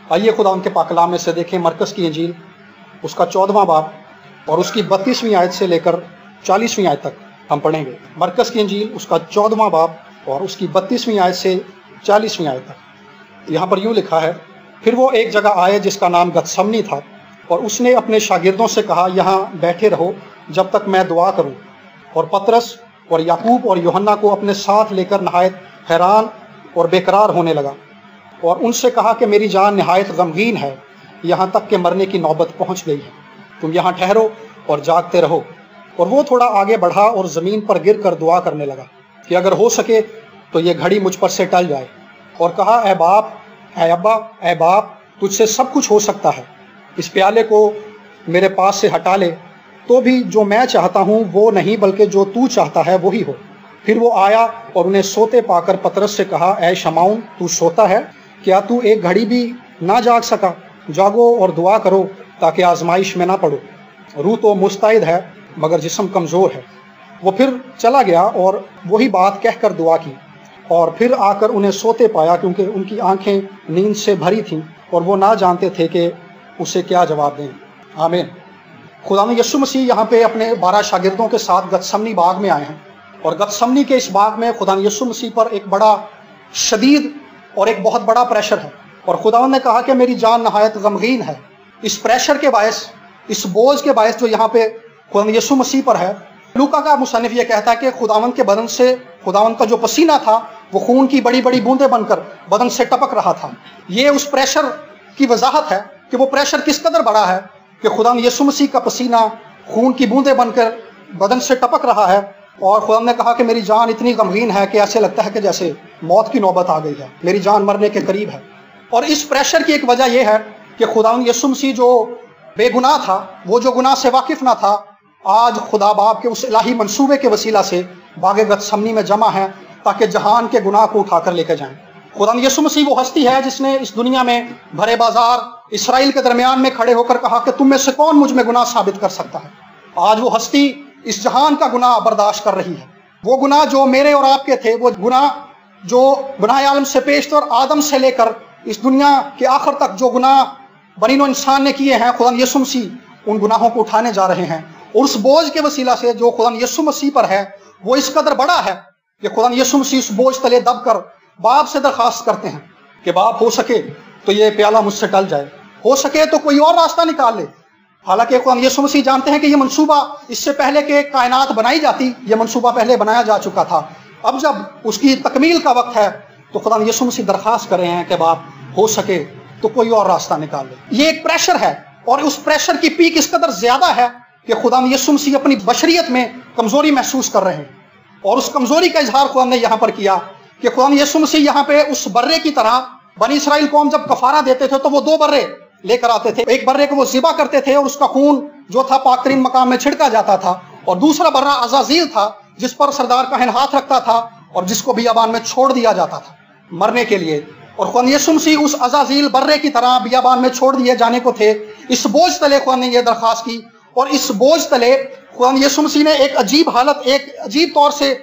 आइए खुदा उनके पाक कलाम में से देखें मरकस की इंजील उसका 14वां बाब और उसकी 32वीं आयत से लेकर 40वीं आयत तक हम पढ़ेंगे। मरकस की इंजील उसका 14वां बाब और उसकी 32वीं आयत से 40वीं आयत तक। यहाँ पर यूँ लिखा है, फिर वो एक जगह आए जिसका नाम गतसमनी था, और उसने अपने शागिर्दों से कहा, यहाँ बैठे रहो जब तक मैं दुआ करूँ। और पतरस और याकूब और यूहन्ना को अपने साथ लेकर नहायत हैरान और बेकरार होने लगा और उनसे कहा कि मेरी जान नहायत गमगीन है, यहाँ तक कि मरने की नौबत पहुँच गई है। तुम यहाँ ठहरो और जागते रहो। और वो थोड़ा आगे बढ़ा और ज़मीन पर गिर कर दुआ करने लगा कि अगर हो सके तो ये घड़ी मुझ पर से टल जाए, और कहा, ऐ बाप, ऐ अब्बा, ऐ बाप, तुझसे सब कुछ हो सकता है, इस प्याले को मेरे पास से हटा ले, तो भी जो मैं चाहता हूँ वो नहीं बल्कि जो तू चाहता है वही हो। फिर वो आया और उन्हें सोते पाकर पतरस से कहा, ऐ शमाउन, तू सोता है? क्या तू एक घड़ी भी ना जाग सका? जागो और दुआ करो ताकि आजमाइश में ना पड़ो। रूह तो मुस्तैद है मगर जिस्म कमज़ोर है। वो फिर चला गया और वही बात कहकर दुआ की, और फिर आकर उन्हें सोते पाया, क्योंकि उनकी आंखें नींद से भरी थीं और वो ना जानते थे कि उसे क्या जवाब दें। आमीन। खुदावंद यीशु मसीह यहाँ पे अपने 12 शागिर्दों के साथ गतसमनी बाग में आए हैं, और गतसमनी के इस बाग में खुदावंद यीशु मसीह पर एक बड़ा शदीद और एक बहुत बड़ा प्रेशर है। और खुदावंद ने कहा कि मेरी जान नहायत गमगीन है। इस प्रेशर के बायस, इस बोझ के बायस जो यहाँ पे खुदावंद यीशु मसीह पर है, लूका का मुसन्निफ ये कहता है कि खुदावंद के बदन से, खुदावंद का जो पसीना था वो खून की बड़ी बड़ी बूंदें बनकर बदन से टपक रहा था। ये उस प्रेशर की वजाहत है कि वो प्रेशर किस कदर बड़ा है कि खुदावंद यीशु मसीह का पसीना खून की बूंदें बनकर बदन से टपक रहा है। और खुदा ने कहा कि मेरी जान इतनी गमगीन है कि ऐसे लगता है कि जैसे मौत की नौबत आ गई है, मेरी जान मरने के करीब है। और इस प्रेशर की एक वजह यह है कि खुदावंद यीशु मसीह जो बेगुनाह था, वो जो गुनाह से वाकिफ ना था, आज खुदा बाप के उस इलाही मंसूबे के वसीला से बागे गतसमनी में जमा है ताकि जहान के गुनाह को उठाकर लेकर जाएं। खुदावंद यीशु मसीह वो हस्ती है जिसने इस दुनिया में भरे बाजार इसराइल के दरमियान में खड़े होकर कहा कि तुम में से कौन मुझ में गुनाह साबित कर सकता है। आज वो हस्ती इस जहान का गुनाह बर्दाश्त कर रही है। वो गुनाह जो मेरे और आपके थे, वो गुनाह जो गुनाह आलम से पेशतर आदम से लेकर इस दुनिया के आखिर तक जो गुनाह बनीनो इंसान ने किए हैं, खुदा यीशु मसीह उन गुनाहों को उठाने जा रहे हैं। और उस बोझ के वसीला से जो खुदा यीशु मसीह पर है वो इस कदर बड़ा है कि खुदा यीशु मसीह उस बोझ तले दबकर बाप से दरखास्त करते हैं कि बाप, हो सके तो ये प्याला मुझसे टल जाए, हो सके तो कोई और रास्ता निकाल ले। हालांकि खुदा यीशु मसीह जानते हैं कि ये मंसूबा इससे पहले कि कायनात बनाई जाती, ये मंसूबा पहले बनाया जा चुका था। अब जब उसकी तकमील का वक्त है तो खुदा यीशु मसीह दरखास्त कर रहे हैं कि बाप, हो सके तो कोई और रास्ता निकाल ले। ये एक प्रेशर है, और उस प्रेशर की पीक इस कदर ज्यादा है कि खुदा यीशु मसीह अपनी बशरियत में कमजोरी महसूस कर रहे हैं। और उस कमजोरी का इजहार खुदा ने यहाँ पर किया कि खुदा यीशु मसीह यहाँ पे उस बर्रे की तरह, बनी इसराइल कौम जब कफारा देते थे तो वो 2 बर्रे लेकर आते थे। एक बर्रे को वो ज़िबा करते थे और उसका खून जो था पाक तरीन मकाम में छिड़का जाता था, और दूसरा बर्रा अज़ाज़ील था जिस पर सरदार काहिन हाथ रखता था और जिसको बियाबान में छोड़ दिया जाता था मरने के लिए। और खुदा यीशु मसीह उस अज़ाज़ील बर्रे की तरह बियाबान में छोड़ दिए जाने को थे। इस बोझ तले खुदा ने यह दरखास्त की, और इस बोझ तले खुदा यीशु मसीह ने एक अजीब हालत, एक अजीब तौर से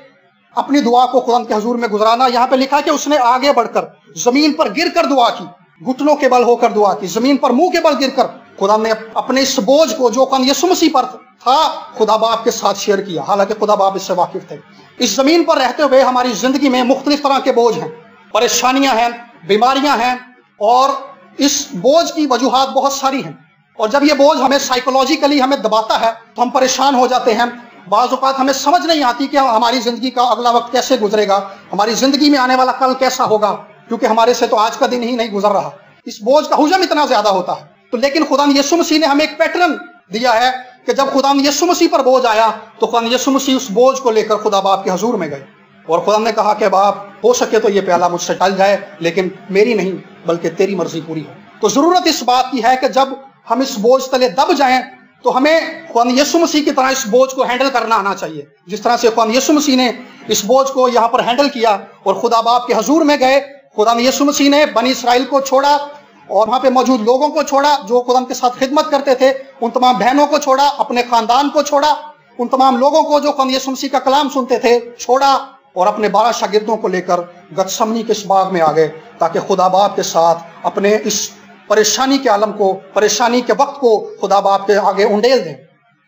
अपनी दुआ को खुदा के हुजूर में गुजराना। यहाँ पे लिखा कि उसने आगे बढ़कर जमीन पर गिरकर दुआ की, घुटनों के बल होकर दुआ की, जमीन पर मुंह के बल गिरकर खुदा ने अपने इस बोझ को जो खुदा यीशु मसीह पर था खुदा बाप के साथ शेयर किया। हालांकि खुदा बाप इससे वाकिफ थे। इस जमीन पर रहते हुए हमारी जिंदगी में मुख्तलिफ तरह के बोझ हैं, परेशानियां हैं, बीमारियां हैं, और इस बोझ की वजूहात बहुत सारी हैं। और जब ये बोझ हमें साइकोलॉजिकली हमें दबाता है तो हम परेशान हो जाते हैं। बाज़ औक़ात हमें समझ नहीं आती कि हमारी ज़िंदगी का अगला वक्त कैसे गुजरेगा, हमारी ज़िंदगी में आने वाला कल कैसा होगा, क्योंकि हमारे से तो आज का दिन ही नहीं गुजर रहा। इस बोझ का हुजम इतना ज़्यादा होता है। तो लेकिन खुदा यीशु मसीह ने हमें एक पैटर्न दिया है कि जब खुदा यीशु मसीह पर बोझ आया तो खुदा यीशु मसीह उस बोझ को लेकर खुदा बाप के हुजूर में गए, और खुदा ने कहा कि बाप, हो सके तो ये प्याला मुझसे टल जाए, लेकिन मेरी नहीं बल्कि तेरी मर्जी पूरी हो। तो ज़रूरत इस बात की है कि जब हम इस बोझ तले दब जाएं तो हमें खुदा यीशु मसीह की तरह इस बोझ को हैंडल करना आना चाहिए। जिस तरह से खुदा यीशु मसीह ने इस बोझ को यहाँ पर हैंडल किया और खुदा बाप के हुजूर में गए। खुदा यीशु मसीह ने बनी इसराइल को छोड़ा और वहाँ पे मौजूद लोगों को छोड़ा जो खुदा के साथ खिदमत करते थे, उन तमाम बहनों को छोड़ा, अपने खानदान को छोड़ा, उन तमाम लोगों को जो खुदा यीशु मसीह का कलाम सुनते थे छोड़ा, और अपने 12 शागिर्दों को लेकर गतसमनी के इस बाग में आ गए ताकि खुदा बाप के साथ अपने इस परेशानी के आलम को, परेशानी के वक्त को खुदा बाप के आगे उंडेल दें।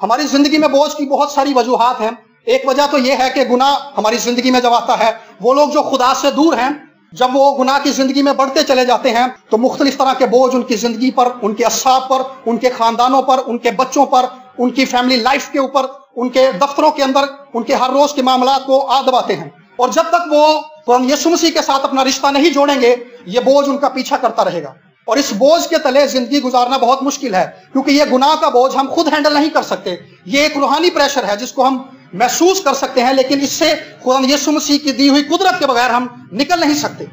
हमारी जिंदगी में बोझ की बहुत सारी वजूहात हैं। एक वजह तो यह है कि गुनाह हमारी जिंदगी में जब आता है, वो लोग जो खुदा से दूर हैं, जब वो गुनाह की जिंदगी में बढ़ते चले जाते हैं तो मुख्तलिफ तरह के बोझ उनकी जिंदगी पर, उनके अस्साब पर, उनके खानदानों पर, उनके बच्चों पर, उनकी फैमिली लाइफ के ऊपर, उनके दफ्तरों के अंदर, उनके हर रोज के मामलात को आ दबाते हैं। और जब तक वो यीशु मसीह के साथ अपना रिश्ता नहीं जोड़ेंगे, ये बोझ उनका पीछा करता रहेगा। और इस बोझ के तले जिंदगी गुजारना बहुत मुश्किल है, क्योंकि ये गुनाह का बोझ हम खुद हैंडल नहीं कर सकते। ये एक रूहानी प्रेशर है जिसको हम महसूस कर सकते हैं, लेकिन इससे खुदा यीशु मसीह की दी हुई कुदरत के बगैर हम निकल नहीं सकते।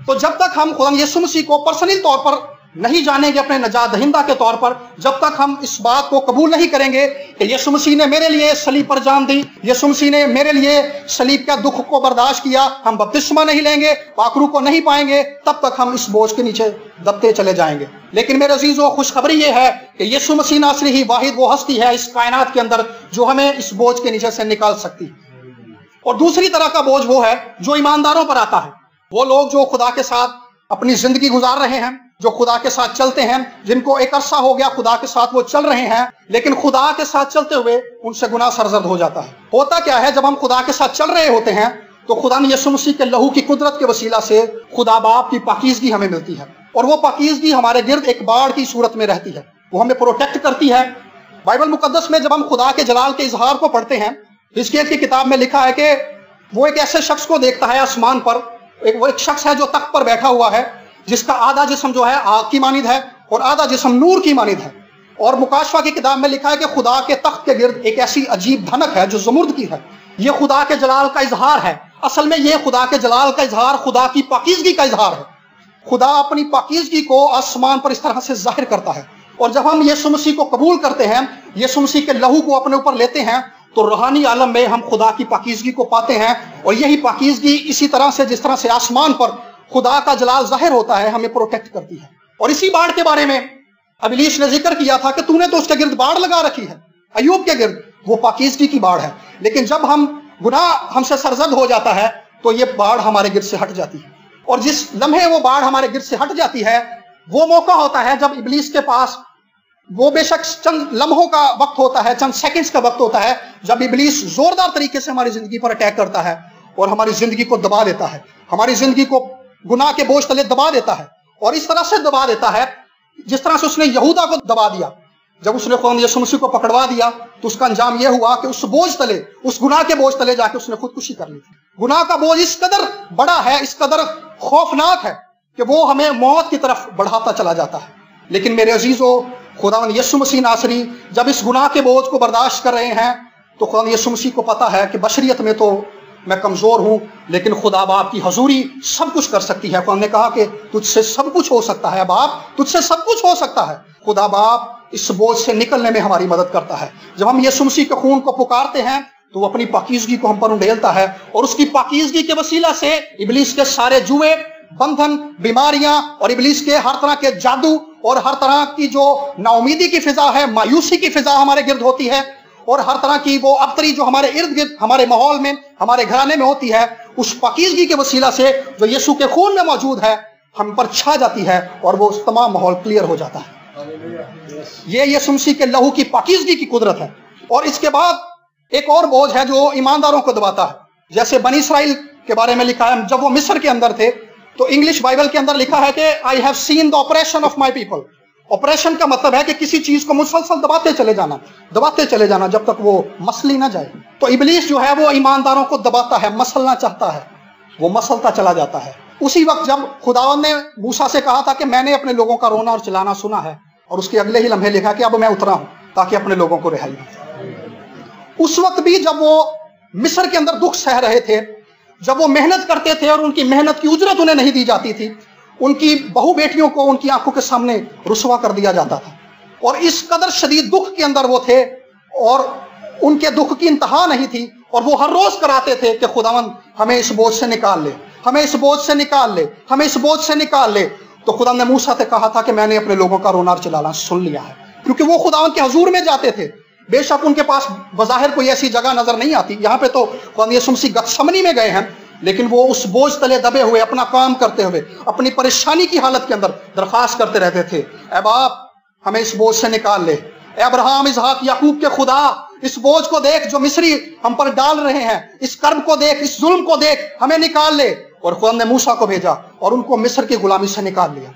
तो जब तक हम खुदा यीशु मसीह को पर्सनल तौर पर नहीं जानेंगे अपने नजात दहिंदा के तौर पर, जब तक हम इस बात को कबूल नहीं करेंगे कि यीशु मसीह ने मेरे लिए सलीब पर जान दी, यीशु मसीह ने मेरे लिए सलीब के दुख को बर्दाश्त किया, हम बपतिस्मा नहीं लेंगे, पाकरू को नहीं पाएंगे, तब तक हम इस बोझ के नीचे दबते चले जाएंगे। लेकिन मेरे अजीजों, खुशखबरी ये है कि यीशु मसीह नासरी ही वाहिद वो हस्ती है इस कायनात के अंदर जो हमें इस बोझ के नीचे से निकाल सकती है। और दूसरी तरह का बोझ वो है जो ईमानदारों पर आता है। वो लोग जो खुदा के साथ अपनी जिंदगी गुजार रहे हैं, जो खुदा के साथ चलते हैं, जिनको एक अरसा हो गया खुदा के साथ वो चल रहे हैं, लेकिन खुदा के साथ चलते हुए उनसे गुनाह सरजद हो जाता है। होता क्या है, जब हम खुदा के साथ चल रहे होते हैं तो खुदा ने यीशु मसीह के लहू की कुदरत के वसीला से खुदा बाप की पाकीज़गी हमें मिलती है, और वो पाकीज़गी हमारे गिर्द एक बाढ़ की सूरत में रहती है। वो हमें प्रोटेक्ट करती है। बाइबल मुकद्दस में जब हम खुदा के जलाल के इजहार को पढ़ते हैं, हिजकिय्याह की किताब में लिखा है कि वो एक ऐसे शख्स को देखता है आसमान पर, वो एक शख्स है जो तख्त पर बैठा हुआ है, जिसका आधा जिस्म जो है आग की मानिद है और आधा जिस्म नूर की मानिद है। और मुकाशफा की किताब में लिखा है कि खुदा के तख्त के गिर्द एक ऐसी अजीब धनक है जो ज़मुर्द की है। ये खुदा के जलाल का इजहार है। असल में ये खुदा के जलाल का इजहार खुदा की पाकीज़गी का इजहार है। खुदा अपनी पाकीज़गी को आसमान पर इस तरह से जाहिर करता है। और जब हम यीशु मसीह को कबूल करते हैं, यीशु मसीह के लहू को अपने ऊपर लेते हैं, तो रूहानी आलम में हम खुदा की पाकीज़गी को पाते हैं। और यही पाकीज़गी इसी तरह से, जिस तरह से आसमान पर खुदा का जलाल जाहिर होता है, हमें प्रोटेक्ट करती है। और इसी बाढ़ के बारे में इब्लीस ने जिक्र किया था कि तूने तो उसके गिर्द बाढ़ लगा रखी है, अय्यूब के गिर्द वो पाकीज़गी की बाढ़ है। लेकिन जब हम गुनाह हमसे सरजद हो जाता है तो ये बाढ़ हमारे गिर्द से हट जाती है। और जिस लम्हे वो बाढ़ हमारे गिर्द से हट जाती है, वो मौका होता है जब इब्लीस के पास, वो बेशक चंद लम्हों का वक्त होता है, चंद सेकंड्स का वक्त होता है, जब इब्लीस जोरदार तरीके से हमारी जिंदगी पर अटैक करता है और हमारी जिंदगी को दबा देता है, हमारी जिंदगी को गुनाह के बोझ तले दबा देता है। और इस तरह से दबा देता है जिस तरह से उसने यहूदा को दबा दिया। जब उसने खुदा यीशु मसीह को पकड़वा दिया तो उसका अंजाम यह हुआ कि उस बोझ तले, उस गुनाह के बोझ तले जाके उसने खुदकुशी कर ली। गुनाह का बोझ इस कदर बड़ा है, इस कदर खौफनाक है कि वो हमें मौत की तरफ बढ़ाता चला जाता है। लेकिन मेरे अजीजों, खुदा यीशु मसीह नासरी जब इस गुनाह के बोझ को बर्दाश्त कर रहे हैं तो खुदा यीशु मसीह को पता है कि बशरियत में तो मैं कमजोर हूं, लेकिन खुदा बाप की हजूरी सब कुछ कर सकती है। खुदा ने कहा कि तुझसे सब कुछ हो सकता है बाप, तुझसे सब कुछ हो सकता है। खुदा बाप इस बोझ से निकलने में हमारी मदद करता है। जब हम यीशु मसीह के खून को पुकारते हैं तो वो अपनी पाकीज़गी को हम पर उंडेलता है, और उसकी पाकीज़गी के वसीला से इब्लीस के सारे जुए, बंधन, बीमारियां और इब्लीस के हर तरह के जादू और हर तरह की जो नाउमीदी की फिजा है, मायूसी की फिजा हमारे गिर्द होती है, और हर तरह की वो अबतरी जो हमारे इर्द गिर्द, हमारे माहौल में, हमारे घराने में होती है, उस पाकीज़गी के वसीला से जो यीशु के खून में मौजूद है हम पर छा जाती है और वो तमाम माहौल क्लियर हो जाता है। ये यीशु मसीह के लहू की पाकीज़गी की कुदरत है। और इसके बाद एक और बोझ है जो ईमानदारों को दबाता है। जैसे बनी इसराइल के बारे में लिखा है, जब वो मिस्र के अंदर थे तो इंग्लिश बाइबल के अंदर लिखा है कि I have seen the operation of my people. Operation का मतलब है कि किसी चीज को मुसलसल दबाते चले जाना जब तक वो मसली ना जाए। तो इब्लीस जो है वो ईमानदारों को दबाता है, मसलना चाहता है, वो मसलता चला जाता है। उसी वक्त जब खुदावंद ने मूसा से कहा था कि मैंने अपने लोगों का रोना और चिल्लाना सुना है, और उसके अगले ही लम्हे लिखा कि अब मैं उतरा हूं ताकि अपने लोगों को रिहाई हो। उस वक्त भी जब वो मिस्र के अंदर दुख सह रहे थे, जब वो मेहनत करते थे और उनकी मेहनत की उजरत उन्हें नहीं दी जाती थी, उनकी बहू बेटियों को उनकी आंखों के सामने रुसवा कर दिया जाता था, और इस कदर शदीद दुख के अंदर वो थे और उनके दुख की इंतहा नहीं थी, और वो हर रोज कराते थे कि खुदावंद हमें इस बोझ से निकाल ले, हमें इस बोझ से निकाल ले, हमें इस बोझ से निकाल ले। तो खुदा ने मूसा से कहा था कि मैंने अपने लोगों का रोना और चिल्लाना सुन लिया है, क्योंकि वो खुदावंद के हजूर में जाते थे। बेशक उनके पास बज़ाहिर कोई ऐसी जगह नजर नहीं आती। यहाँ पे तो खुदा यीशु मसीह गतसमनी में गए हैं, لیکن وہ اس بوجھ تلے دبے ہوئے اپنا کام کرتے ہوئے اپنی پریشانی کی حالت کے اندر درخواست کرتے رہتے تھے، اے باپ ہمیں اس بوجھ سے نکال لے، اے ابراہیم اسحاق یعقوب کے خدا اس بوجھ کو دیکھ جو مصری ہم پر ڈال رہے ہیں، اس کرب کو دیکھ، اس ظلم کو دیکھ، ہمیں نکال لے۔ اور خدا نے موسیٰ کو بھیجا اور ان کو مصر کی غلامی سے نکال لیا۔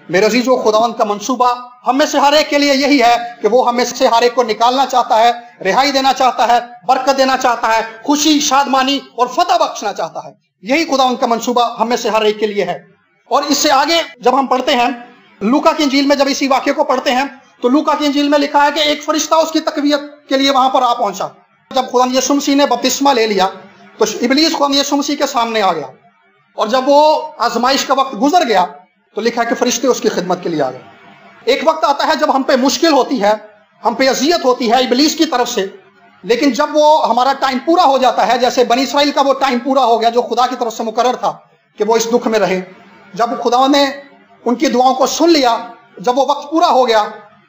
میرے عزیزو، خداوند کا منصوبہ ہم میں سے ہر ایک کے لیے یہی ہے کہ وہ ہم میں سے ہر ایک کو نکالنا چاہتا ہے، رہائی دینا چاہتا ہے، برکت دینا چاہتا ہے، خوشی، شادمانی اور فتح بخشنا چاہتا ہے۔ یہی خداوند کا منصوبہ ہم میں سے ہر ایک کے لیے ہے۔ اور اس سے آگے جب ہم پڑھتے ہیں لوکا کی انجیل میں، جب اسی واقعے کو پڑھتے ہیں تو لوکا کی انجیل میں لکھا ہے کہ ایک فرشتہ اس کی تقویت کے لیے وہاں پر آ پہنچا۔ جب خدا یسوع مسیح نے بپتسمہ لے لیا تو ابلیس خدا یسوع مسیح کے سامنے آ گیا، اور جب وہ آزمائش کا وقت گزر گیا تو لکھا ہے کہ فرشتے اس کی خدمت کے لیے آ گئے۔ ایک وقت آتا ہے جب ہم پہ مشکل ہوتی ہے، ہم پہ اذیت ہوتی ہے ابلیس کی طرف سے، لیکن جب وہ ہمارا ٹائم پورا ہو جاتا ہے، جیسے بنی اسرائیل کا وہ ٹائم پورا ہو گیا جو خدا کی طرف سے مقرر تھا کہ وہ اس دکھ میں رہے، جب خدا نے ان کی دعاؤں کو سن لیا، جب وہ وقت پورا ہو گیا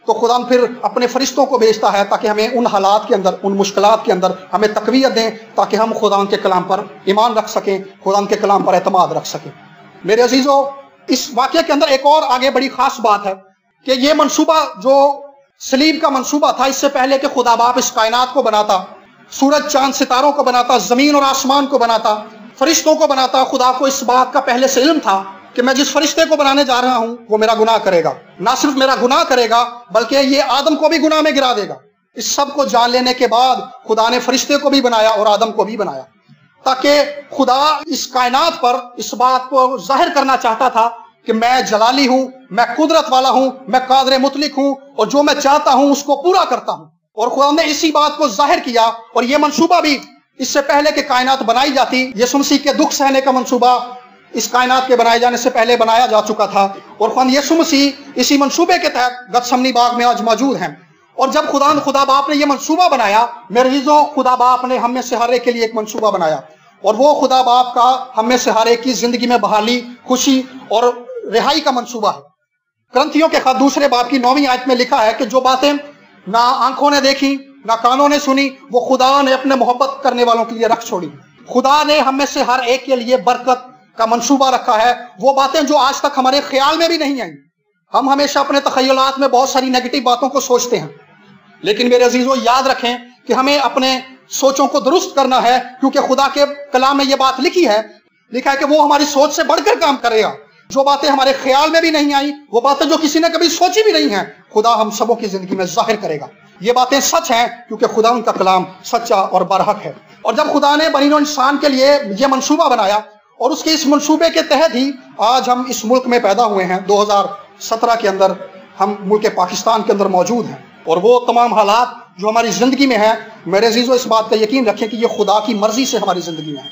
تو خدا پھر اپنے فرشتوں کو بھیجتا ہے تاکہ ہمیں ان حالات کے اندر، ان مشکلات کے اندر ہمیں تقویت دیں، تاکہ ہم خدا کے کلام پر ایمان رکھ سکیں، خدا کے کلام پر اعتماد رکھ سکیں۔ میرے عزیزو، اس واقعے کے اندر ایک اور آگے بڑی خاص بات ہے کہ یہ منصوبہ جو صلیب کا منصوبہ تھا، اس سے پہلے کہ خدا باپ اس کائنات کو بناتا، سورج چاند ستاروں کو بناتا، زمین اور آسمان کو بناتا، فرشتوں کو بناتا، خدا کو اس بات کا پہلے سے علم تھا کہ میں جس فرشتے کو بنانے جا رہا ہوں وہ میرا گناہ کرے گا، نہ صرف میرا گناہ کرے گا بلکہ یہ آدم کو بھی گناہ میں گرا دے گا۔ اس سب کو جان لینے کے بعد خدا نے فرشتے کو بھی بنایا اور آدم کو بھی بنایا، تاکہ خدا اس کائنات پر اس بات کو ظاہر کرنا چاہتا تھا کہ میں جلالی ہوں، میں قدرت والا ہوں، میں قادر مطلق ہوں، اور جو میں چاہتا ہوں اس کو پورا کرتا ہوں۔ اور خدا نے اسی بات کو ظاہر کیا، اور یہ منصوبہ بھی اس سے پہلے کہ کائنات بنائی جاتی، یسوع مسیح کے دکھ سہنے کا منصوبہ اس کائنات کے بنائے جانے سے پہلے بنایا جا چکا تھا، اور خدا یسوع مسیح اسی منصوبے کے تحت گتسمنی باغ میں آج موجود ہیں۔ اور جب خدا باپ نے یہ منصوبہ بنایا، میرے عزیزوں، خدا باپ نے ہم میں سے ہر ایک کے لیے ایک منصوبہ بنایا، اور وہ خدا باپ کا ہم میں سے ہر ایک کی زندگی میں بحالی، خوشی اور رہائی کا منصوبہ ہے۔ کرنتھیوں کے خط دوسرے باب کی 9ویں آیت میں لکھا ہے کہ جو باتیں نہ آنکھوں نے دیکھی نہ کانوں نے سنی، وہ خدا نے اپنے محبت کرنے والوں کے لیے رکھ چھوڑی۔ خدا نے ہم میں سے ہر ایک کے لیے برکت کا منصوبہ رکھا ہے، وہ باتیں جو آج تک ہمارے خیال میں بھی نہیں آئیں۔ ہم ہمیشہ اپنے تخیلات میں بہت ساری نیگیٹو باتوں کو سوچتے ہیں، لیکن میرے عزیزو یاد رکھیں کہ ہمیں اپنے سوچوں کو درست کرنا ہے، کیونکہ خدا کے کلام میں یہ بات لکھا ہے کہ وہ ہماری سوچ سے بڑھ کر کام کرے گا۔ جو باتیں ہمارے خیال میں بھی نہیں آئیں، وہ باتیں جو کسی نے کبھی سوچی بھی نہیں ہیں، خدا ہم سبوں کی زندگی میں ظاہر کرے گا۔ یہ باتیں سچ ہیں کیونکہ خدا ان کا کلام سچا اور برحق ہے۔ اور جب خدا نے بنی نوع انسان کے لیے یہ منصوبہ بنایا، اور اس کے اس منصوبے کے تحت ہی آج ہم اس ملک میں پیدا ہوئے ہیں، 2017 کے اندر ہم ملک پاکستان کے اندر موجود ہیں، اور وہ تمام حالات جو ہماری زندگی میں ہیں، میرے عزیزو اس بات کا یقین رکھیں کہ یہ خدا کی مرضی سے ہماری زندگی میں ہے۔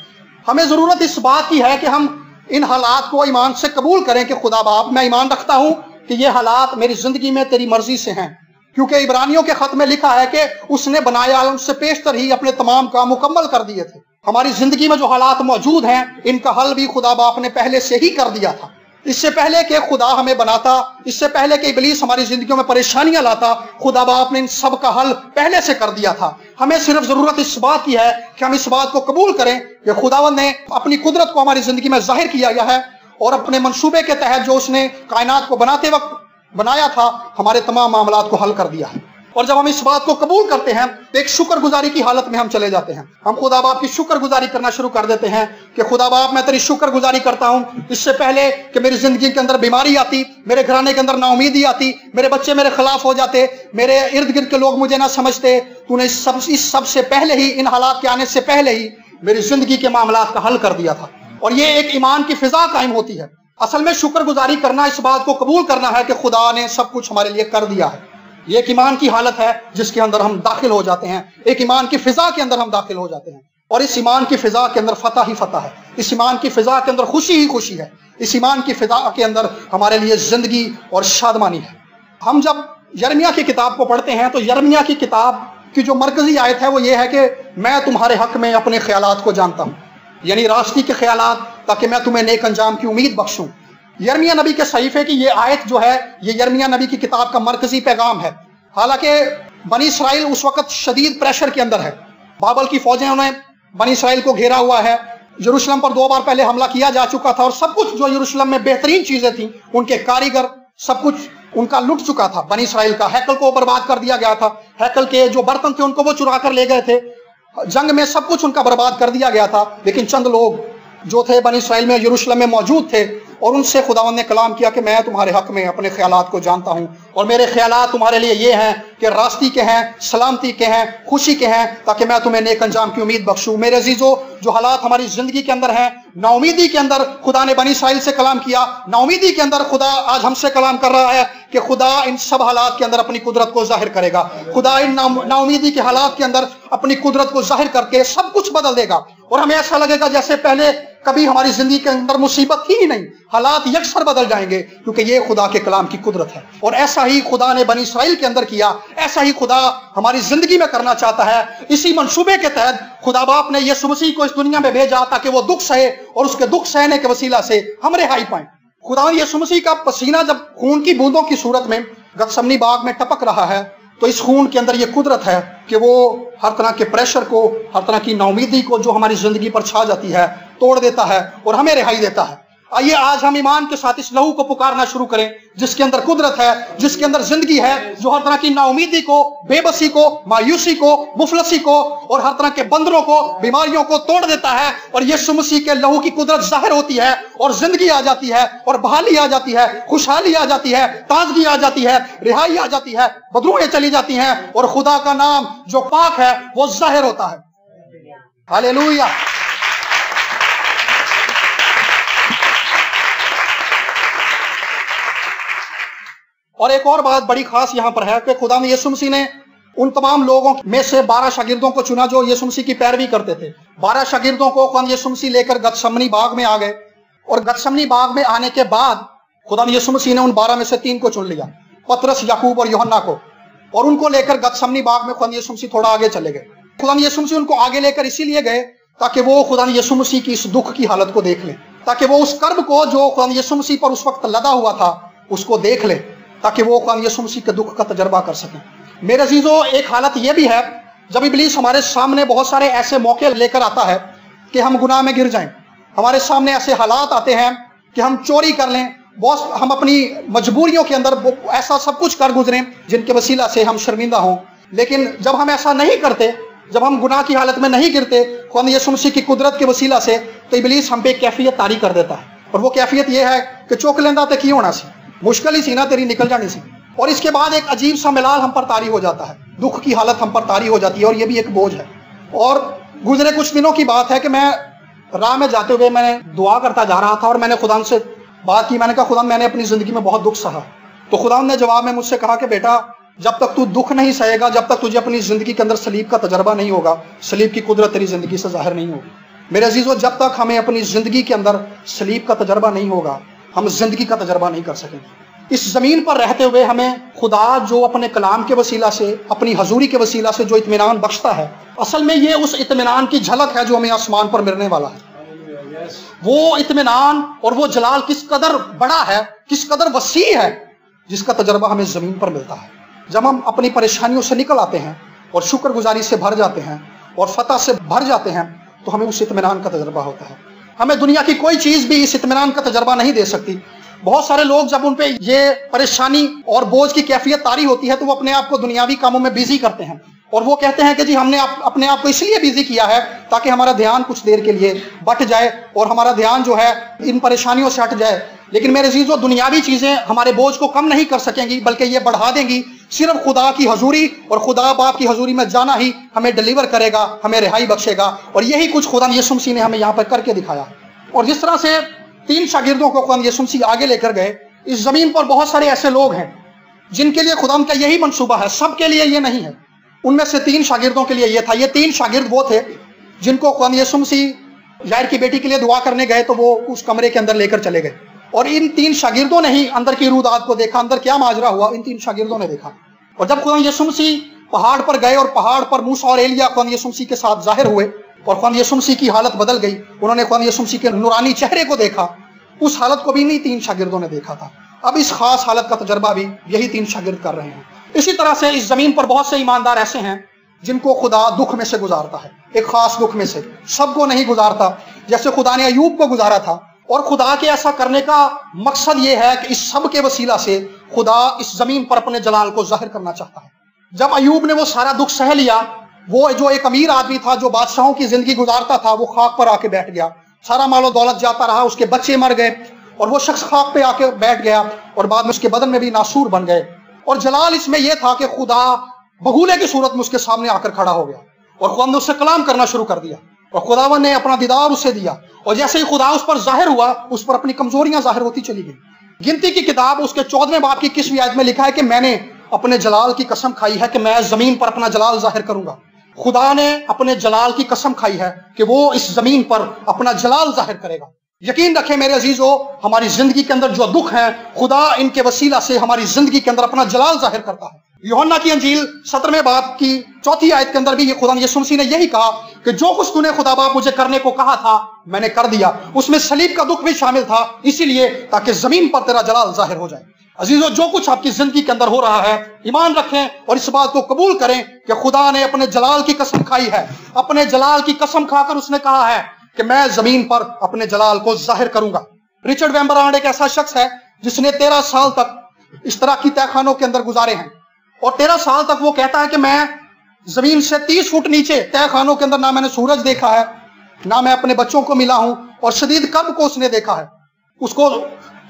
ہمیں ضرورت اس بات کی ہے کہ ہم ان حالات کو ایمان سے قبول کریں کہ خدا باپ، میں ایمان رکھتا ہوں کہ یہ حالات میری زندگی میں تیری مرضی سے ہیں، کیونکہ عبرانیوں کے خط میں لکھا ہے کہ اس نے بنایا ان سے پیشتر ہی اپنے تمام کام مکمل کر دیے تھے۔ ہماری زندگی میں جو حالات موجود ہیں، ان کا حل بھی خدا باپ نے پہلے سے ہی کر دیا تھا۔ اس سے پہلے کہ خدا ہمیں بناتا، اس سے پہلے کہ ابلیس ہماری زندگیوں میں پریشانیاں لاتا، خدا باپ نے ان سب کا حل پہلے سے کر دیا تھا۔ ہمیں صرف ضرورت اس بات کی ہے کہ ہم اس بات کو قبول کریں کہ خداوند نے اپنی قدرت کو ہماری زندگی میں ظاہر کیا گیا ہے، اور اپنے منصوبے کے تحت جو اس نے کائنات کو بناتے وقت بنایا تھا، ہمارے تمام معاملات کو حل کر دیا ہے۔ اور جب ہم اس بات کو قبول کرتے ہیں تو ایک شکر گزاری کی حالت میں ہم چلے جاتے ہیں۔ ہم خدا باپ کی شکر گزاری کرنا شروع کر دیتے ہیں کہ خدا باپ، میں تیری شکر گزاری کرتا ہوں، اس سے پہلے کہ میری زندگی کے اندر بیماری آتی، میرے گھرانے کے اندر نا امیدی آتی، میرے بچے میرے خلاف ہو جاتے، میرے ارد گرد کے لوگ مجھے نہ سمجھتے، تو نے اس سب سے پہلے ہی، ان حالات کے آنے سے پہلے ہی میری زندگی کے معاملات کا حل کر دیا تھا۔ اور یہ ایک ایمان کی فضا قائم ہوتی ہے۔ اصل میں شکر گزاری کرنا اس بات کو قبول کرنا ہے کہ خدا نے سب کچھ ہمارے لیے کر دیا ہے۔ یہ ایک ایمان کی حالت ہے جس کے اندر ہم داخل ہو جاتے ہیں، ایک ایمان کی فضا کے اندر ہم داخل ہو جاتے ہیں، اور اس ایمان کی فضا کے اندر فتح ہی فتح ہے، اس ایمان کی فضا کے اندر خوشی ہی خوشی ہے، اس ایمان کی فضا کے اندر ہمارے لیے زندگی اور شادمانی ہے۔ ہم جب یرمیہ کی کتاب کو پڑھتے ہیں تو یرمیہ کی کتاب کی جو مرکزی آیت ہے وہ یہ ہے کہ میں تمہارے حق میں اپنے خیالات کو جانتا ہوں، یعنی راستی کے خیالات، تاکہ میں تمہیں نیک انجام کی امید بخشوں۔ یرمیہ نبی کے صحیفے کی یہ آیت جو ہے، یہ یرمیہ نبی کی کتاب کا مرکزی پیغام ہے۔ حالانکہ بنی اسرائیل اس وقت شدید پریشر کے اندر ہے، بابل کی فوجیں انہیں بنی اسرائیل کو گھیرا ہوا ہے، यरूशलेम पर 2 बार पहले हमला किया जा चुका था और सब कुछ जो यरूशलेम में बेहतरीन चीजें थी, उनके कारीगर, सब कुछ उनका लुट चुका था। बनी इसराइल का हैकल को बर्बाद कर दिया गया था, हैकल के जो बर्तन थे उनको वो चुरा कर ले गए थे, जंग में सब कुछ उनका बर्बाद कर दिया गया था। लेकिन चंद लोग जो थे बनी इसराइल में, यरूशलेम में मौजूद थे, और उनसे खुदावंद ने कलाम किया कि मैं तुम्हारे हक में अपने ख्यालात को जानता हूं, और मेरे ख्यालात तुम्हारे लिए ये हैं कि रास्ती के हैं, सलामती के हैं, खुशी के हैं, ताकि मैं तुम्हें नेक अंजाम की उम्मीद बख्शूं। मेरे अजीजों, जो हालात हमारी जिंदगी के अंदर हैं, नाउमीदी के अंदर खुदा ने बनी इसराइल से कलाम किया, नाउमीदी के अंदर खुदा आज हमसे कलाम कर रहा है कि खुदा इन सब हालात के अंदर अपनी कुदरत को जाहिर करेगा। खुदा इन नाउमीदी के हालात के अंदर अपनी कुदरत को जाहिर करके सब कुछ बदल देगा, और हमें ऐसा लगेगा जैसे पहले कभी हमारी जिंदगी के अंदर मुसीबत थी ही नहीं। हालात यकसर बदल जाएंगे, क्योंकि ये खुदा के कलाम की कुदरत है। और ऐसा ही खुदा ने बनी इसराइल के अंदर किया, ऐसा ही खुदा हमारी जिंदगी में करना चाहता है। इसी मंसूबे के तहत खुदा बाप ने यीशु मसीह को इस दुनिया में भेजा ताकि वो दुख सहे, और उसके दुख सहने के वसीला से हम रिहाई पाएं। खुदा यीशु मसीह का पसीना जब खून की बूंदों की सूरत में गतसमनी बाग में टपक रहा है, तो इस खून के अंदर ये कुदरत है कि वो हर तरह के प्रेशर को, हर तरह की नाउमीदी को जो हमारी जिंदगी पर छा जाती है, तोड़ देता है और हमें रिहाई देता है। आइए आज हम ईमान के साथ इस लहू को पुकारना शुरू करें, जिसके अंदर कुदरत है, जिसके अंदर जिंदगी है, जो हर तरह की नाउमीदी को, बेबसी को, मायूसी को, मुफलसी को और हर तरह के बंधनों को, बीमारियों को तोड़ देता है। और यीशु मसीह के लहू की कुदरत जाहिर होती है और जिंदगी आ जाती है, और बहाली आ जाती है, खुशहाली आ जाती है, ताजगी आ जाती है, रिहाई आ जाती है, बदरूहें चली जाती हैं, और खुदा का नाम जो पाक है वो जाहिर होता है। हालेलुया। और एक और बात बड़ी खास यहां पर है कि खुदा ने यीशु मसीह ने उन तमाम लोगों में से 12 शागिर्दों को चुना जो यीशु मसीह की पैरवी करते थे। 12 शागिर्दों को खुदा यीशु मसीह लेकर गतसमनी बाग में आ गए, और गतसमनी बाग में आने के बाद खुदा यीशु मसीह ने उन 12 में से 3 को चुन लिया, पतरस, याकूब और यूहन्ना को, और उनको लेकर गतसमनी बाग में खुदा यीशु मसीह थोड़ा आगे चले गए। खुदा यीशु मसीह उनको आगे लेकर इसीलिए गए ताकि वो खुदा यीशु मसीह की इस दुख की हालत को देख लें, ताकि वो उस कर्ब को जो खुदा यीशु मसीह पर उस वक्त लदा हुआ था उसको देख ले, ताकि वो खुदा यीशु मसीह के दुख का तजर्बा कर सकें। मेरे अजीजों, एक हालत यह भी है जब इब्लीस हमारे सामने बहुत सारे ऐसे मौके लेकर आता है कि हम गुनाह में गिर जाएं। हमारे सामने ऐसे हालात आते हैं कि हम चोरी कर लें, बहुत हम अपनी मजबूरियों के अंदर ऐसा सब कुछ कर गुजरें जिनके वसीला से हम शर्मिंदा हों। लेकिन जब हम ऐसा नहीं करते, जब हम गुनाह की हालत में नहीं गिरते खुदा यीशु मसीह की कुदरत के वसीला से, तो इब्लीस हम पे एक कैफियत तारी कर देता है, और वो कैफियत यह है कि चौक लेंदा तो की होना सी, मुश्किल ही सी ना तेरी निकल जानी सी। और इसके बाद एक अजीब सा मिलाल हम पर तारी हो जाता है, दुख की हालत हम पर तारी हो जाती है, और ये भी एक बोझ है। और गुजरे कुछ दिनों की बात है कि मैं राह में जाते हुए मैंने दुआ करता जा रहा था, और मैंने खुदा से बात की। मैंने कहा खुदा, मैंने अपनी जिंदगी में बहुत दुख सहा। तो खुदा ने जवाब में मुझसे कहा कि बेटा, जब तक तू दुख नहीं सहेगा, जब तक तुझे अपनी जिंदगी के अंदर सलीब का तजर्बा नहीं होगा, सलीब की कुदरत तेरी जिंदगी से जाहिर नहीं होगी। मेरे अजीजों, जब तक हमें अपनी जिंदगी के अंदर सलीब का तजर्बा नहीं होगा, हम जिंदगी का तजर्बा नहीं कर सकेंगे। इस जमीन पर रहते हुए हमें खुदा जो अपने कलाम के वसीला से, अपनी हजूरी के वसीला से जो इत्मीनान बख्शता है, असल में ये उस इत्मीनान की झलक है जो हमें आसमान पर मिलने वाला है। वो इत्मीनान और वो जलाल किस कदर बड़ा है, किस कदर वसी है, जिसका तजर्बा हमें जमीन पर मिलता है। जब हम अपनी परेशानियों से निकल आते हैं और शुक्रगुजारी से भर जाते हैं और फतह से भर जाते हैं, तो हमें उस इत्मीनान का तजर्बा होता है। हमें दुनिया की कोई चीज भी इस इत्मीनान का तजर्बा नहीं दे सकती। बहुत सारे लोग जब उन पे ये परेशानी और बोझ की कैफियत तारी होती है, तो वो अपने आप को दुनियावी कामों में बिजी करते हैं, और वो कहते हैं कि जी हमने अपने आप को इसलिए बिजी किया है ताकि हमारा ध्यान कुछ देर के लिए बट जाए और हमारा ध्यान जो है इन परेशानियों से हट जाए। लेकिन मेरे अजीजों, दुनियावी चीजें हमारे बोझ को कम नहीं कर सकेंगी, बल्कि ये बढ़ा देंगी। सिर्फ खुदा की हजूरी और खुदा बाप की हजूरी में जाना ही हमें डिलीवर करेगा, हमें रिहाई बख्शेगा। और यही कुछ खुदा यीशु मसीह ने हमें यहाँ पर करके दिखाया। और जिस तरह से 3 शागिर्दों को खुदा यीशु मसीह आगे लेकर गए, इस जमीन पर बहुत सारे ऐसे लोग हैं जिनके लिए खुदा का यही मंसूबा है, सबके लिए ये नहीं है। उनमें से 3 शागिर्दों के लिए ये था। ये 3 शागिर्द वो थे जिनको खुदा यीशु मसीह यायर की बेटी के लिए दुआ करने गए, तो वो उस कमरे के अंदर लेकर चले गए, और इन 3 शागिर्दों ने ही अंदर की रूदात को देखा, अंदर क्या माजरा हुआ इन 3 शागिर्दों ने देखा। और जब खुदा यीशु मसीह पहाड़ पर गए और पहाड़ पर मूसा और एलिया खुदा यीशु मसीह के साथ जाहिर हुए, और खुदा यीशु मसीह की हालत बदल गई। उन्होंने खुदा यीशु मसीह के नूरानी चेहरे को देखा। उस हालत को भी नहीं 3 शागिर्दों ने देखा था। अब इस खास हालत का तजर्बा भी यही 3 शागिर्द कर रहे हैं। इसी तरह से इस जमीन पर बहुत से ईमानदार ऐसे हैं जिनको खुदा दुख में से गुजारता है, एक खास दुख में से, सबको नहीं गुजारता। جیسے خدا نے ایوب کو گزارا تھا، اور خدا کے ایسا کرنے کا مقصد یہ ہے کہ اس سب کے وسیلہ سے خدا اس زمین پر اپنے جلال کو ظاہر کرنا چاہتا ہے۔ جب ایوب نے وہ سارا دکھ سہ لیا، وہ جو ایک امیر آدمی تھا جو بادشاہوں کی زندگی گزارتا تھا، وہ خاک پر آ کے بیٹھ گیا، سارا مال و دولت جاتا رہا، اس کے بچے مر گئے، اور وہ شخص خاک پہ آ کے بیٹھ گیا، اور بعد میں اس کے بدن میں بھی ناسور بن گئے۔ اور جلال اس میں یہ تھا کہ خدا بگولے کی صورت میں اس کے سامنے آ کر کھڑا ہو گیا، اور خدا نے اس سے کلام کرنا شروع کر دیا، اور خداوند نے اپنا دیدار اسے دیا، اور جیسے ہی خدا اس پر ظاہر ہوا، اس پر اپنی کمزوریاں ظاہر ہوتی چلی گئی۔ گنتی کی کتاب اس کے 14ویں باب کی 21ویں آیت میں لکھا ہے کہ میں نے اپنے جلال کی قسم کھائی ہے کہ میں زمین پر اپنا جلال ظاہر کروں گا۔ خدا نے اپنے جلال کی قسم کھائی ہے کہ وہ اس زمین پر اپنا جلال ظاہر کرے گا۔ یقین رکھیں میرے عزیزو، ہماری زندگی کے اندر جو دکھ ہیں، خدا ان کے وسیلہ سے ہماری زندگی کے اندر اپنا جلال ظاہر کرتا ہے۔ یوحنا کی انجیل 17ویں باب کی 4 آیت کے اندر بھی خدا یسوع مسیح نے یہی کہا کہ جو کچھ تو نے خدا باپ مجھے کرنے کو کہا تھا میں نے کر دیا۔ اس میں صلیب کا دکھ بھی شامل تھا، اسی لیے تاکہ زمین پر تیرا جلال ظاہر ہو جائے۔ عزیزو، جو کچھ آپ کی زندگی کے اندر ہو رہا ہے، ایمان رکھیں اور اس بات کو قبول کریں کہ خدا نے اپنے جلال کی قسم کھائی ہے۔ اپنے جلال کی قسم کھا کر اس نے کہا ہے کہ میں زمین پر اپنے جلال کو ظاہر کروں گا۔ رچرڈ ویمبرانڈ ایک ایسا شخص ہے جس نے 13 سال تک اس طرح کی تہ خانوں کے اندر گزارے ہیں، اور 13 سال تک وہ کہتا ہے کہ میں زمین سے 30 فٹ نیچے تہ خانوں کے اندر نہ میں نے سورج دیکھا ہے، نہ میں اپنے بچوں کو ملا ہوں، اور شدید کرب کو اس نے دیکھا ہے۔ اس کو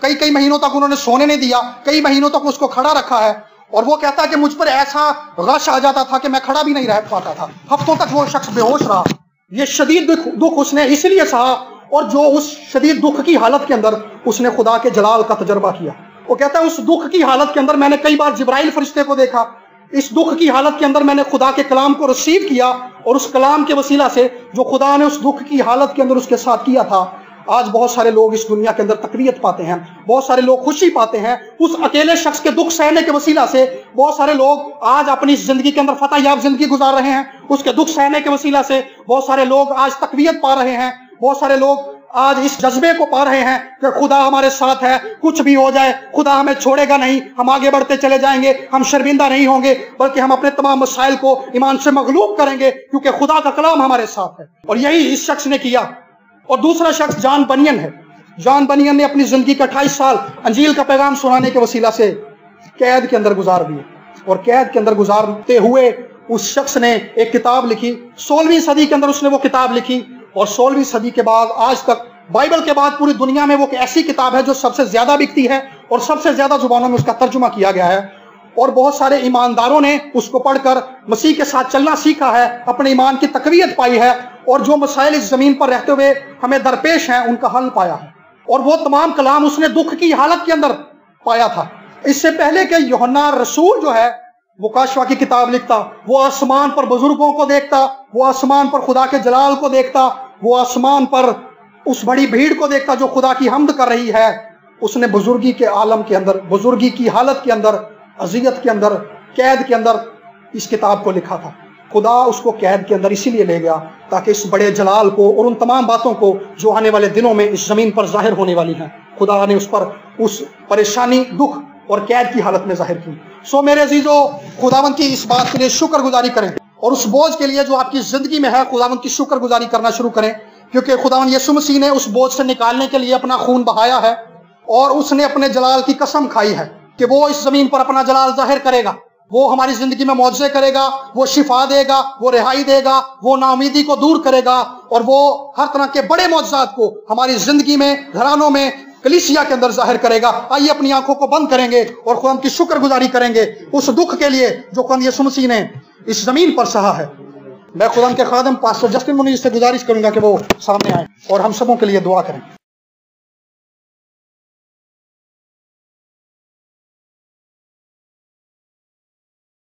کئی مہینوں تک انہوں نے سونے نہیں دیا، کئی مہینوں تک اس کو کھڑا رکھا ہے، اور وہ کہتا ہے کہ مجھ پر ایسا غش آ جاتا تھا کہ میں کھڑا بھی نہیں رہ پاتا تھا، ہفتوں تک وہ شخص بے ہوش رہا۔ یہ شدید دکھ اس نے اس لیے سہا، اور جو اس شدید دکھ کی حالت کے اندر اس نے خدا کے جلال کا تجربہ کیا۔ وہ کہتا ہے اس دکھ کی حالت کے اندر میں نے کئی بار جبرائیل فرشتے کو دیکھا، اس دکھ کی حالت کے اندر میں نے خدا کے کلام کو ریسیو کیا، اور اس کلام کے وسیلہ سے جو خدا نے اس دکھ کی حالت کے اندر اس کے ساتھ کیا تھا، آج بہت سارے لوگ اس دنیا کے اندر تقویت پاتے ہیں، بہت سارے لوگ خوشی پاتے ہیں اس اکیلے شخص کے دکھ سہنے کے وسیلہ سے۔ بہت سارے لوگ آج اپنی زندگی کے اندر فتح یاب زندگی گزار رہے ہیں اس کے دکھ سہنے کے وسیلہ سے۔ بہت سارے لوگ آج تقویت پا رہے ہیں، بہت سارے لوگ آج اس جذبے کو پا رہے ہیں کہ خدا ہمارے ساتھ ہے، کچھ بھی ہو جائے خدا ہمیں چھوڑے گا نہیں، ہم آگے بڑھتے چلے جائیں گے، ہم شرمندہ نہیں ہوں گے، بلکہ ہم اپنے تمام مسائل کو ایمان سے مغلوب کریں گے کیونکہ خدا کا کلام ہمارے ساتھ ہے۔ اور یہی اس شخص نے کیا۔ اور دوسرا شخص جان بنین ہے۔ جان بنین نے اپنی زندگی کا 28 سال انجیل کا پیغام سنانے کے وسیلہ سے قید کے اندر گزار دیے، اور قید کے اندر گزارتے ہوئے اس شخص نے ایک کتاب لکھی۔ 16ویں صدی کے اندر اس نے وہ کتاب لکھی، اور 16ویں صدی کے بعد آج تک بائبل کے بعد پوری دنیا میں وہ ایسی کتاب ہے جو سب سے زیادہ بکتی ہے، اور سب سے زیادہ زبانوں میں اس کا ترجمہ کیا گیا ہے، اور بہت سارے ایمانداروں نے اس کو پڑھ کر مسیح کے ساتھ چلنا سیکھا ہے، اپنے ایمان کی تقویت پائی ہے، اور جو مسائل اس زمین پر رہتے ہوئے ہمیں درپیش ہیں ان کا حل پایا ہے۔ اور وہ تمام کلام اس نے دکھ کی حالت کے اندر پایا تھا۔ اس سے پہلے کہ یوحنا رسول جو ہے مکاشفہ کی کتاب لکھتا، وہ آسمان پر بزرگوں کو دیکھتا، وہ آسمان پر خدا کے جلال کو دیکھتا، وہ آسمان پر اس بڑی بھیڑ کو دیکھتا جو خدا کی حمد کر رہی ہے۔ اس نے بزرگی کے عالم کے اندر، بزرگی کی حالت کے اندر، اذیت کے اندر، قید کے اندر اس کتاب کو لکھا تھا۔ خدا اس کو قید کے اندر اسی لیے لے گیا تاکہ اس بڑے جلال کو اور ان تمام باتوں کو جو آنے والے دنوں میں اس زمین پر ظاہر ہونے والی ہیں، خدا نے اس پر اس پریشانی، دکھ اور قید کی حالت میں ظاہر کی۔ سو میرے عزیزو، خداوند کی اس بات کے لیے شکر گزاری کریں، اور اس بوجھ کے لیے جو آپ کی زندگی میں ہے خداوند کی شکر گزاری کرنا شروع کریں، کیونکہ خداوند یسوع مسیح نے اس بوجھ سے نکالنے کے لیے اپنا خون بہایا ہے، اور اس نے اپنے جلال کی قسم کھائی ہے کہ وہ اس زمین پر اپنا جلال ظاہر کرے گا، وہ ہماری زندگی میں معجزے کرے گا، وہ شفا دے گا، وہ رہائی دے گا، وہ ناامیدی کو دور کرے گا، اور وہ ہر طرح کے بڑے معجزات کو ہماری زندگی میں، گھرانوں میں، کلیسیا کے اندر ظاہر کرے گا۔ آئیے اپنی آنکھوں کو بند کریں گے اور خدا کی شکر گزاری کریں گے اس دکھ کے لیے جو خدا یسوع مسیح نے اس زمین پر سہا ہے۔ میں خدا کے خادم پاسٹر جسٹن منیر سے گزارش کروں گا کہ وہ سامنے آئیں اور ہم سبوں کے لیے دعا کریں۔